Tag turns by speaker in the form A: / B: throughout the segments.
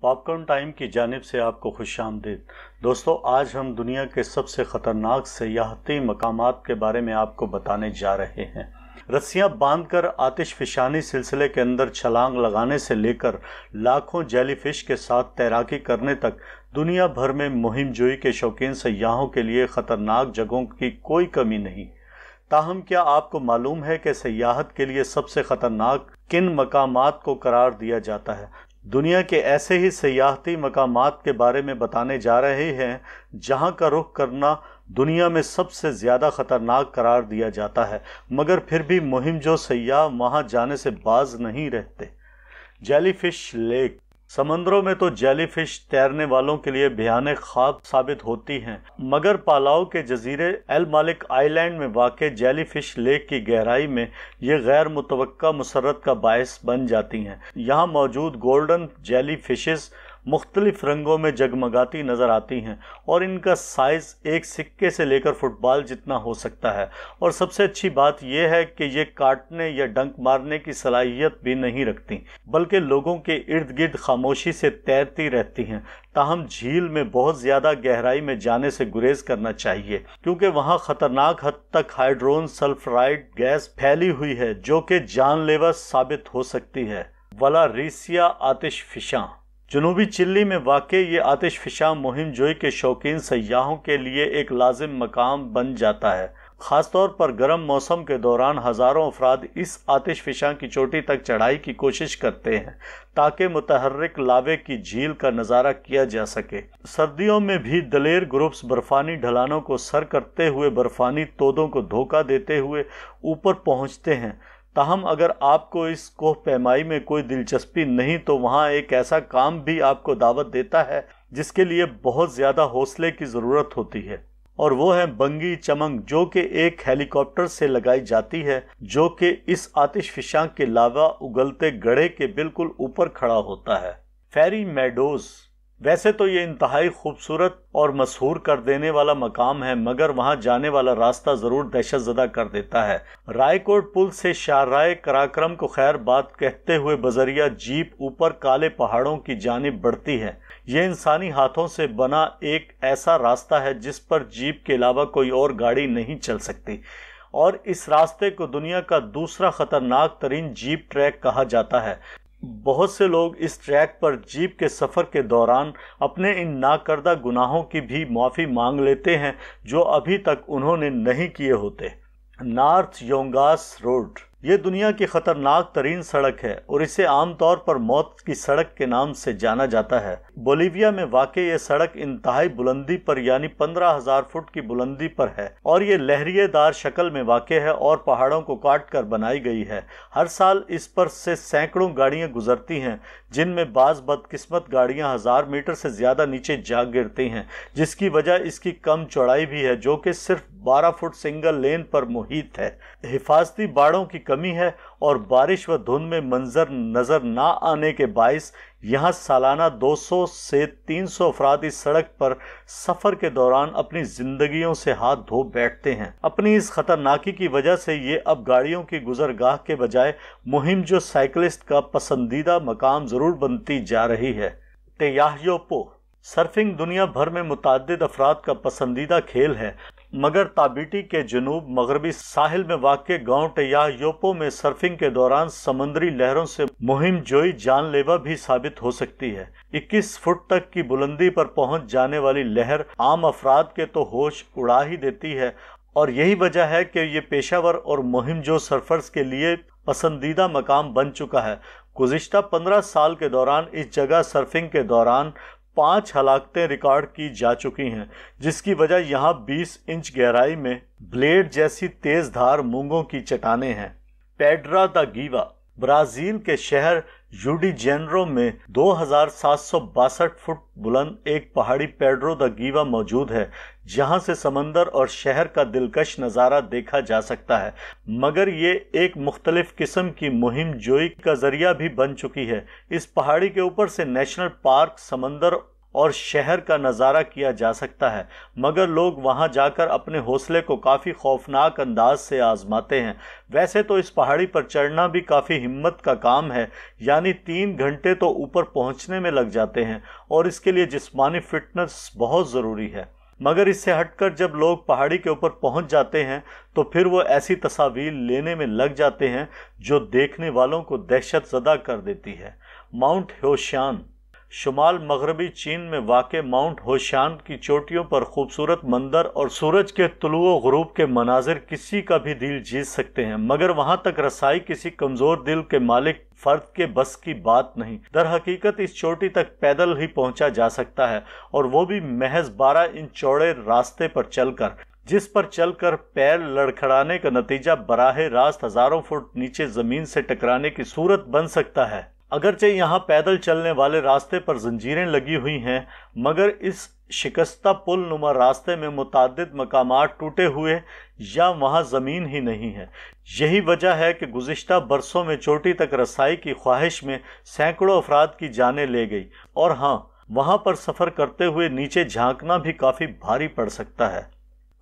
A: پاپ کارن time کی جانب سے آپ کو خوش آمدید۔ دوستو، آج ہم دنیا کے سب سے خطرناک سیاحتی مقامات کے بارے میں آپ کو بتانے جا رہے ہیں۔ رسیاں باندھ کر آتش فشانی سلسلے کے اندر چھلانگ لگانے سے لے کر لاکھوں جیلی فش کے ساتھ تیراکی کرنے تک دنیا بھر میں مہم جوئی کے شوقین سیاحوں کے لیے خطرناک جگہوں کی کوئی کمی نہیں۔ تاہم کیا آپ کو معلوم ہے کہ سیاحت کے لیے سب سے خطرناک کن مقامات کو قرار دیا جاتا ہے؟ دنیا کے ایسے ہی سیاحتی مقامات کے بارے میں بتانے جا رہے ہیں جہاں کا رخ کرنا دنیا میں سب سے زیادہ خطرناک قرار دیا جاتا ہے، مگر پھر بھی مہم جو سیاح وہاں جانے سے باز نہیں رہتے۔ Jellyfish lake. سمندروں میں تو جیلی فش تیرنے والوں کے لیے بھیانک خواب ثابت ہوتی ہیں، مگر پالاؤ کے جزیرے ایل مالک آئی لینڈ میں واقع جیلی فش لیک کی گہرائی میں یہ غیر متوقع مسرت کا باعث بن جاتی ہیں۔ یہاں موجود گولڈن جیلی فشز مختلف رنگوں میں جگمگاتی نظر آتی ہیں اور ان کا سائز ایک سکے سے لے کر فٹ بال جتنا ہو سکتا ہے، اور سب سے اچھی بات یہ ہے کہ یہ کاٹنے یا ڈنک مارنے کی صلاحیت بھی نہیں رکھتی، بلکہ لوگوں کے ارد گرد خاموشی سے تیرتی رہتی ہیں۔ تاہم جھیل میں بہت زیادہ گہرائی میں جانے سے گریز کرنا چاہیے، کیونکہ وہاں خطرناک حد تک ہائیڈرون سلفرائڈ گیس پھیلی ہوئی ہے جو کہ جان لیوا ثابت ہو سکتی ہے۔ ولاریسیا آتش فشاں۔ جنوبی چلی میں واقع یہ آتش فشاں مہم جوئی کے شوقین سیاحوں کے لیے ایک لازم مقام بن جاتا ہے۔ خاص طور پر گرم موسم کے دوران ہزاروں افراد اس آتش فشاں کی چوٹی تک چڑھائی کی کوشش کرتے ہیں تاکہ متحرک لاوے کی جھیل کا نظارہ کیا جا سکے۔ سردیوں میں بھی دلیر گروپس برفانی ڈھلانوں کو سر کرتے ہوئے برفانی تودوں کو دھوکہ دیتے ہوئے اوپر پہنچتے ہیں۔ تاہم اگر آپ کو اس کوہ پیمائی میں کوئی دلچسپی نہیں تو وہاں ایک ایسا کام بھی آپ کو دعوت دیتا ہے جس کے لیے بہت زیادہ حوصلے کی ضرورت ہوتی ہے، اور وہ ہے بنگی جمپنگ، جو کہ ایک ہیلی کاپٹر سے لگائی جاتی ہے جو کہ اس آتش فشاں کے لاوا اگلتے گڑھے کے بالکل اوپر کھڑا ہوتا ہے۔ Fairy meadows. ویسے تو یہ انتہائی خوبصورت اور مسحور کر دینے والا مقام ہے، مگر وہاں جانے والا راستہ ضرور دہشت زدہ کر دیتا ہے۔ رائے کوٹ پل سے شاہراہ قراقرم کو خیر بات کہتے ہوئے بذریعہ جیپ اوپر کالے پہاڑوں کی جانب بڑھتی ہے۔ یہ انسانی ہاتھوں سے بنا ایک ایسا راستہ ہے جس پر جیپ کے علاوہ کوئی اور گاڑی نہیں چل سکتی، اور اس راستے کو دنیا کا دوسرا خطرناک ترین جیپ ٹریک کہا جاتا ہے۔ بہت سے لوگ اس ٹریک پر جیپ کے سفر کے دوران اپنے ان ناکردہ گناہوں کی بھی معافی مانگ لیتے ہیں جو ابھی تک انہوں نے نہیں کیے ہوتے۔ North Yungas road. یہ دنیا کی خطرناک ترین سڑک ہے اور اسے عام طور پر موت کی سڑک کے نام سے جانا جاتا ہے۔ بولیویا میں واقع یہ سڑک انتہائی بلندی پر یعنی 15,000 فٹ کی بلندی پر ہے، اور یہ لہریے دار شکل میں واقع ہے اور پہاڑوں کو کاٹ کر بنائی گئی ہے۔ ہر سال اس پر سے سینکڑوں گاڑیاں گزرتی ہیں، جن میں بعض بدقسمت گاڑیاں 1000 میٹر سے زیادہ نیچے جا گرتی ہیں، جس کی وجہ اس کی کم چوڑائی بھی ہے جو کہ صرف 12 فٹ سنگل لین پر محیط ہے۔ حفاظتی باڑوں کی کمی ہے اور بارش و دھند میں منظر نظر نہ آنے کے باعث یہاں سالانہ 200 سے 300 افراد اس سڑک پر سفر کے دوران اپنی زندگیوں سے ہاتھ دھو بیٹھتے ہیں۔ اپنی اس خطرناکی کی وجہ سے یہ اب گاڑیوں کی گزرگاہ کے بجائے مہم جو سائیکلسٹ کا پسندیدہ مقام ضرور بنتی جا رہی ہے۔ تیاہیوپو۔ سرفنگ دنیا بھر میں متعدد افراد کا پسندیدہ کھیل ہے، مگر تابیٹی کے جنوب مغربی ساحل میں واقع گاؤں ٹیاہیوپو میں سرفنگ کے دوران سمندری لہروں سے مہم جوئی جان لیوا بھی ثابت ہو سکتی ہے۔ 21 فٹ تک کی بلندی پر پہنچ جانے والی لہر عام افراد کے تو ہوش اڑا ہی دیتی ہے، اور یہی وجہ ہے کہ یہ پیشہ ور اور مہم جو سرفرز کے لیے پسندیدہ مقام بن چکا ہے۔ گزشتہ 15 سال کے دوران اس جگہ سرفنگ کے دوران 5 ہلاکتیں ریکارڈ کی جا چکی ہیں، جس کی وجہ یہاں 20 انچ گہرائی میں بلیڈ جیسی تیز دھار مونگوں کی چٹانیں ہیں۔ پیڈرا دا گیوا۔ برازیل کے شہر یوڈی جینرو میں 2762 فٹ بلند ایک پہاڑی پیڈرو دا گیوا موجود ہے، جہاں سے سمندر اور شہر کا دلکش نظارہ دیکھا جا سکتا ہے، مگر یہ ایک مختلف قسم کی مہم جوئی کا ذریعہ بھی بن چکی ہے۔ اس پہاڑی کے اوپر سے نیشنل پارک، سمندر اور شہر کا نظارہ کیا جا سکتا ہے، مگر لوگ وہاں جا کر اپنے حوصلے کو کافی خوفناک انداز سے آزماتے ہیں۔ ویسے تو اس پہاڑی پر چڑھنا بھی کافی ہمت کا کام ہے، یعنی 3 گھنٹے تو اوپر پہنچنے میں لگ جاتے ہیں، اور اس کے لیے جسمانی فٹنس بہت ضروری ہے۔ مگر اس سے ہٹ کر جب لوگ پہاڑی کے اوپر پہنچ جاتے ہیں تو پھر وہ ایسی تصاویر لینے میں لگ جاتے ہیں جو دیکھنے والوں کو دہشت زدہ کر دیتی ہے۔ ماؤنٹ ہوشیان شمال مغربی چین میں واقع ماؤنٹ ہوشیان کی چوٹیوں پر خوبصورت منظر اور سورج کے طلوع و غروب کے مناظر کسی کا بھی دل جیت سکتے ہیں، مگر وہاں تک رسائی کسی کمزور دل کے مالک فرد کے بس کی بات نہیں۔ در حقیقت اس چوٹی تک پیدل ہی پہنچا جا سکتا ہے، اور وہ بھی محض 12 انچ چوڑے راستے پر چل کر، جس پر چل کر پیر لڑکھڑانے کا نتیجہ براہ راست ہزاروں فٹ نیچے زمین سے ٹکرانے کی صورت بن سکتا ہے۔ اگرچہ یہاں پیدل چلنے والے راستے پر زنجیریں لگی ہوئی ہیں، مگر اس شکستہ پل نما راستے میں متعدد مقامات ٹوٹے ہوئے یا وہاں زمین ہی نہیں ہے۔ یہی وجہ ہے کہ گزشتہ برسوں میں چوٹی تک رسائی کی خواہش میں سینکڑوں افراد کی جانیں لے گئی، اور ہاں، وہاں پر سفر کرتے ہوئے نیچے جھانکنا بھی کافی بھاری پڑ سکتا ہے۔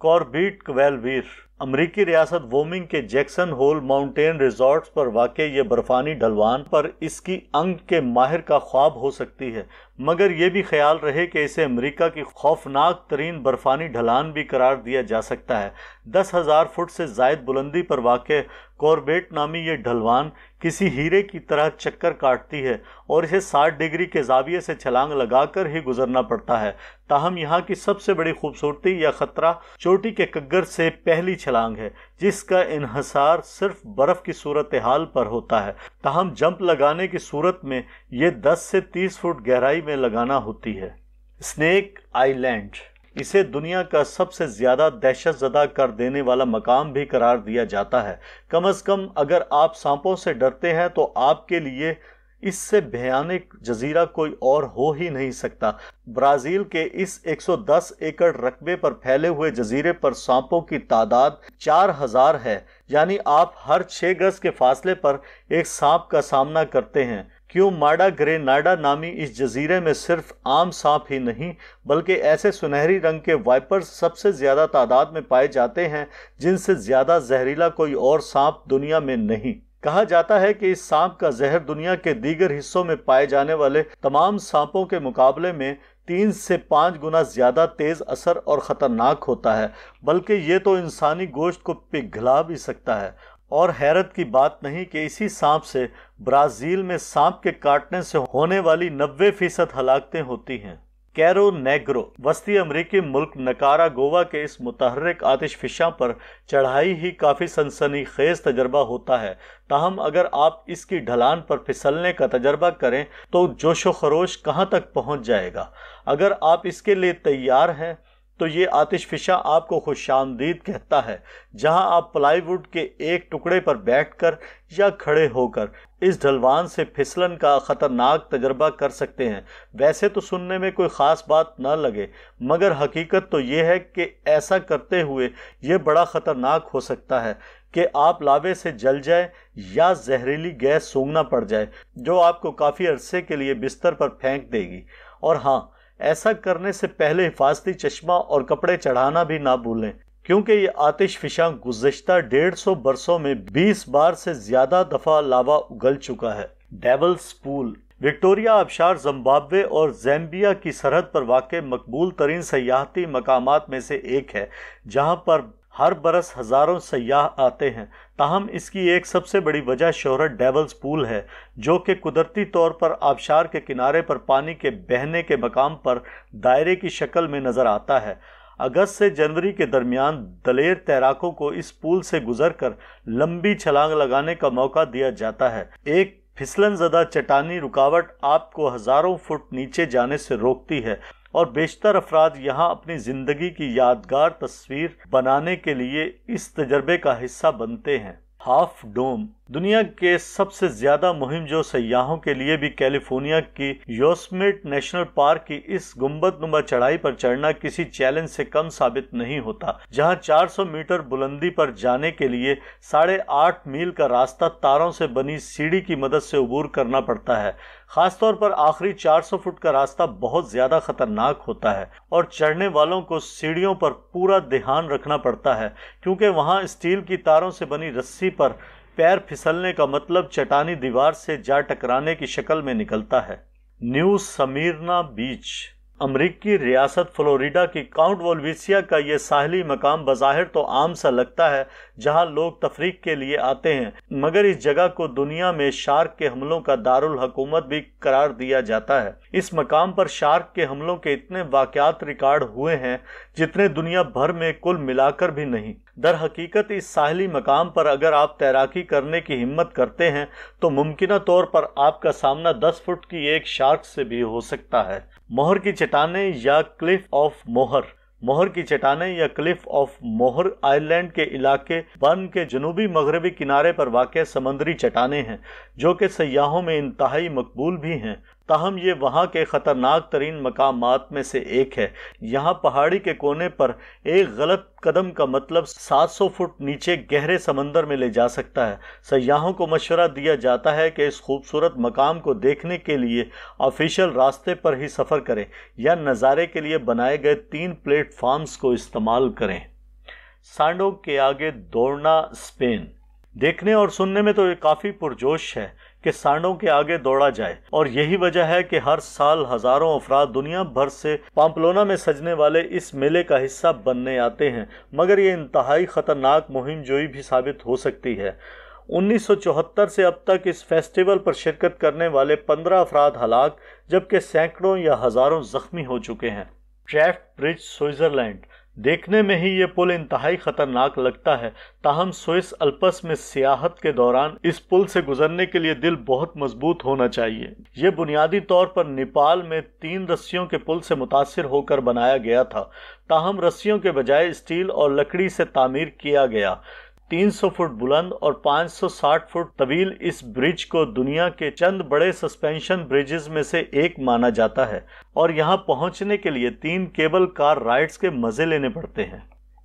A: کوربیٹ کویلویر امریکی ریاست وومنگ کے جیکسن ہول ماؤنٹین ریزورٹس پر واقع یہ برفانی ڈھلوان پر اس کی انگ کے ماہر کا خواب ہو سکتی ہے، مگر یہ بھی خیال رہے کہ اسے امریکہ کی خوفناک ترین برفانی ڈھلان بھی قرار دیا جا سکتا ہے۔ 10,000 فٹ سے زائد بلندی پر واقع کوربیٹ نامی یہ ڈھلوان کسی ہیرے کی طرح چکر کاٹتی ہے، اور اسے 60 ڈگری کے زاویے سے چھلانگ لگا کر ہی گزرنا پڑتا ہے۔ تاہم یہاں کی سب سے بڑی خوبصورتی یا خطرہ چوٹی کے کگر سے پہلی چھلانگ ہے، جس کا انحصار صرف برف کی صورتحال پر ہوتا ہے۔ تاہم جمپ لگانے کی صورت میں یہ 10 سے 30 فٹ گہرائی میں لگانا ہوتی ہے۔ اسنیک آئی لینڈ اسے دنیا کا سب سے زیادہ دہشت زدہ کر دینے والا مقام بھی قرار دیا جاتا ہے۔ کم از کم اگر آپ سانپوں سے ڈرتے ہیں تو آپ کے لیے اس سے بھیانک جزیرہ کوئی اور ہو ہی نہیں سکتا۔ برازیل کے اس 110 ایکڑ رقبے پر پھیلے ہوئے جزیرے پر سانپوں کی تعداد 4000 ہے، یعنی آپ ہر 6 گز کے فاصلے پر ایک سانپ کا سامنا کرتے ہیں۔ کیوں ماڈا گریناڈا نامی اس جزیرے میں صرف عام سانپ ہی نہیں بلکہ ایسے سنہری رنگ کے وائپرز سب سے زیادہ تعداد میں پائے جاتے ہیں جن سے زیادہ زہریلا کوئی اور سانپ دنیا میں نہیں۔ کہا جاتا ہے کہ اس سانپ کا زہر دنیا کے دیگر حصوں میں پائے جانے والے تمام سانپوں کے مقابلے میں 3 سے 5 گنا زیادہ تیز اثر اور خطرناک ہوتا ہے، بلکہ یہ تو انسانی گوشت کو پگھلا بھی سکتا ہے۔ اور حیرت کی بات نہیں کہ اسی سانپ سے برازیل میں سانپ کے کاٹنے سے ہونے والی 90% ہلاکتیں ہوتی ہیں۔ کیرو نیگرو وسطی امریکی ملک نکاراگوا کے اس متحرک آتش فشاں پر چڑھائی ہی کافی سنسنی خیز تجربہ ہوتا ہے۔ تاہم اگر آپ اس کی ڈھلان پر پھسلنے کا تجربہ کریں تو جوش و خروش کہاں تک پہنچ جائے گا۔ اگر آپ اس کے لیے تیار ہیں تو یہ آتش فشاں آپ کو خوش آمدید کہتا ہے، جہاں آپ پلائی ووڈ کے ایک ٹکڑے پر بیٹھ کر یا کھڑے ہو کر اس ڈھلوان سے پھسلن کا خطرناک تجربہ کر سکتے ہیں۔ ویسے تو سننے میں کوئی خاص بات نہ لگے، مگر حقیقت تو یہ ہے کہ ایسا کرتے ہوئے یہ بڑا خطرناک ہو سکتا ہے کہ آپ لاوے سے جل جائے یا زہریلی گیس سونگھنا پڑ جائے جو آپ کو کافی عرصے کے لیے بستر پر پھینک دے گی۔ اور ہاں، ایسا کرنے سے پہلے حفاظتی چشمہ اور کپڑے چڑھانا بھی نہ بھولیں، کیونکہ یہ آتش فشاں گزشتہ 150 برسوں میں 20 بار سے زیادہ دفعہ لاوا اگل چکا ہے۔ ڈیولز پول وکٹوریا آبشار زمبابوے اور زیمبیا کی سرحد پر واقع مقبول ترین سیاحتی مقامات میں سے ایک ہے، جہاں پر ہر برس ہزاروں سیاح آتے ہیں۔ تاہم اس کی ایک سب سے بڑی وجہ شہرت ڈیولز پول ہے، جو کہ قدرتی طور پر آبشار کے کنارے پر پانی کے بہنے کے مقام پر دائرے کی شکل میں نظر آتا ہے۔ اگست سے جنوری کے درمیان دلیر تیراکوں کو اس پول سے گزر کر لمبی چھلانگ لگانے کا موقع دیا جاتا ہے۔ ایک پھسلن زدہ چٹانی رکاوٹ آپ کو ہزاروں فٹ نیچے جانے سے روکتی ہے، اور بیشتر افراد یہاں اپنی زندگی کی یادگار تصویر بنانے کے لیے اس تجربے کا حصہ بنتے ہیں۔ ہاف ڈوم دنیا کے سب سے زیادہ مہم جو سیاحوں کے لیے بھی کیلیفورنیا کی یوسمیٹ نیشنل پارک کی اس گنبد نما چڑھائی پر چڑھنا کسی چیلنج سے کم ثابت نہیں ہوتا، جہاں 400 میٹر بلندی پر جانے کے لیے 8.5 میل کا راستہ تاروں سے بنی سیڑھی کی مدد سے عبور کرنا پڑتا ہے۔ خاص طور پر آخری 400 فٹ کا راستہ بہت زیادہ خطرناک ہوتا ہے اور چڑھنے والوں کو سیڑھیوں پر پورا دھیان رکھنا پڑتا ہے، کیونکہ وہاں اسٹیل کی تاروں سے بنی رسی پر پیر پھسلنے کا مطلب چٹانی دیوار سے جا ٹکرانے کی شکل میں نکلتا ہے۔ نیو سمیرنا بیچ، امریکی ریاست فلوریڈا کی کاؤنٹ والویسیا کا یہ ساحلی مقام بظاہر تو عام سا لگتا ہے جہاں لوگ تفریح کے لیے آتے ہیں، مگر اس جگہ کو دنیا میں شارک کے حملوں کا دارالحکومت بھی قرار دیا جاتا ہے۔ اس مقام پر شارک کے حملوں کے اتنے واقعات ریکارڈ ہوئے ہیں جتنے دنیا بھر میں کل ملا کر بھی نہیں۔ در حقیقت اس ساحلی مقام پر اگر آپ تیراکی کرنے کی ہمت کرتے ہیں تو ممکنہ طور پر آپ کا سامنا 10 فٹ کی ایک شارک سے بھی ہو سکتا ہے۔ موہر کی چٹانیں یا کلف آف موہر، موہر کی چٹانیں یا کلف آف موہر آئرلینڈ کے علاقے برن کے جنوبی مغربی کنارے پر واقع سمندری چٹانیں ہیں جو کہ سیاحوں میں انتہائی مقبول بھی ہیں، تاہم یہ وہاں کے خطرناک ترین مقامات میں سے ایک ہے۔ یہاں پہاڑی کے کونے پر ایک غلط قدم کا مطلب 700 فٹ نیچے گہرے سمندر میں لے جا سکتا ہے۔ سیاحوں کو مشورہ دیا جاتا ہے کہ اس خوبصورت مقام کو دیکھنے کے لیے آفیشیل راستے پر ہی سفر کریں یا نظارے کے لیے بنائے گئے 3 پلیٹ فارمز کو استعمال کریں۔ سانڈوں کے آگے دوڑنا اسپین، دیکھنے اور سننے میں تو یہ کافی پرجوش ہے کہ سانڈوں کے آگے دوڑا جائے، اور یہی وجہ ہے کہ ہر سال ہزاروں افراد دنیا بھر سے پامپلونا میں سجنے والے اس میلے کا حصہ بننے آتے ہیں، مگر یہ انتہائی خطرناک مہم جوئی بھی ثابت ہو سکتی ہے۔ 1974 سے اب تک اس فیسٹیول پر شرکت کرنے والے 15 افراد ہلاک جبکہ سینکڑوں یا ہزاروں زخمی ہو چکے ہیں۔ ٹریفٹ برج، سوئٹزرلینڈ، دیکھنے میں ہی یہ پل انتہائی خطرناک لگتا ہے، تاہم سوئس الپس میں سیاحت کے دوران اس پل سے گزرنے کے لیے دل بہت مضبوط ہونا چاہیے۔ یہ بنیادی طور پر نیپال میں 3 رسیوں کے پل سے متاثر ہو کر بنایا گیا تھا، تاہم رسیوں کے بجائے اسٹیل اور لکڑی سے تعمیر کیا گیا۔ 300 فٹ بلند اور 560 فٹ طویل اس برج کو دنیا کے چند بڑے سسپینشن برجز میں سے ایک مانا جاتا ہے، اور یہاں پہنچنے کے لیے 3 کیبل کار رائڈز کے مزے لینے پڑتے ہیں۔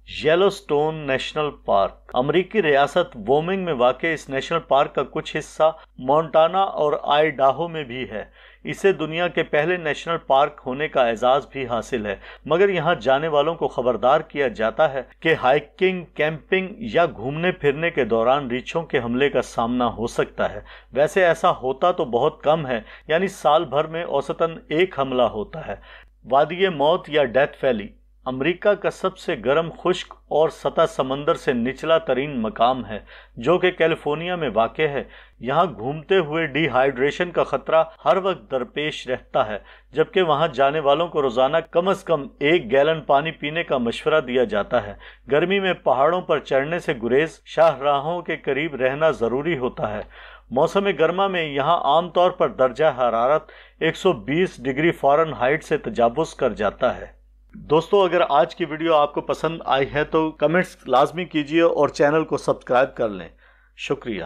A: یلو سٹون نیشنل پارک، امریکی ریاست وومنگ میں واقع اس نیشنل پارک کا کچھ حصہ مونٹانا اور آئیڈاہو میں بھی ہے۔ اسے دنیا کے پہلے نیشنل پارک ہونے کا اعزاز بھی حاصل ہے، مگر یہاں جانے والوں کو خبردار کیا جاتا ہے کہ ہائکنگ، کیمپنگ یا گھومنے پھرنے کے دوران ریچھوں کے حملے کا سامنا ہو سکتا ہے۔ ویسے ایسا ہوتا تو بہت کم ہے، یعنی سال بھر میں اوسطاً 1 حملہ ہوتا ہے۔ وادی موت یا ڈیتھ ویلی، امریکہ کا سب سے گرم، خشک اور سطح سمندر سے نچلا ترین مقام ہے جو کہ کیلیفورنیا میں واقع ہے۔ یہاں گھومتے ہوئے ڈی ہائیڈریشن کا خطرہ ہر وقت درپیش رہتا ہے، جبکہ وہاں جانے والوں کو روزانہ کم از کم 1 گیلن پانی پینے کا مشورہ دیا جاتا ہے۔ گرمی میں پہاڑوں پر چڑھنے سے گریز، شاہراہوں کے قریب رہنا ضروری ہوتا ہے۔ موسم گرما میں یہاں عام طور پر درجہ حرارت 120 ڈگری فارن ہائٹ سے تجاوز کر جاتا ہے۔ دوستو، اگر آج کی ویڈیو آپ کو پسند آئی ہے تو کمنٹس لازمی کیجیے اور چینل کو سبسکرائب کر لیں۔ شکریہ۔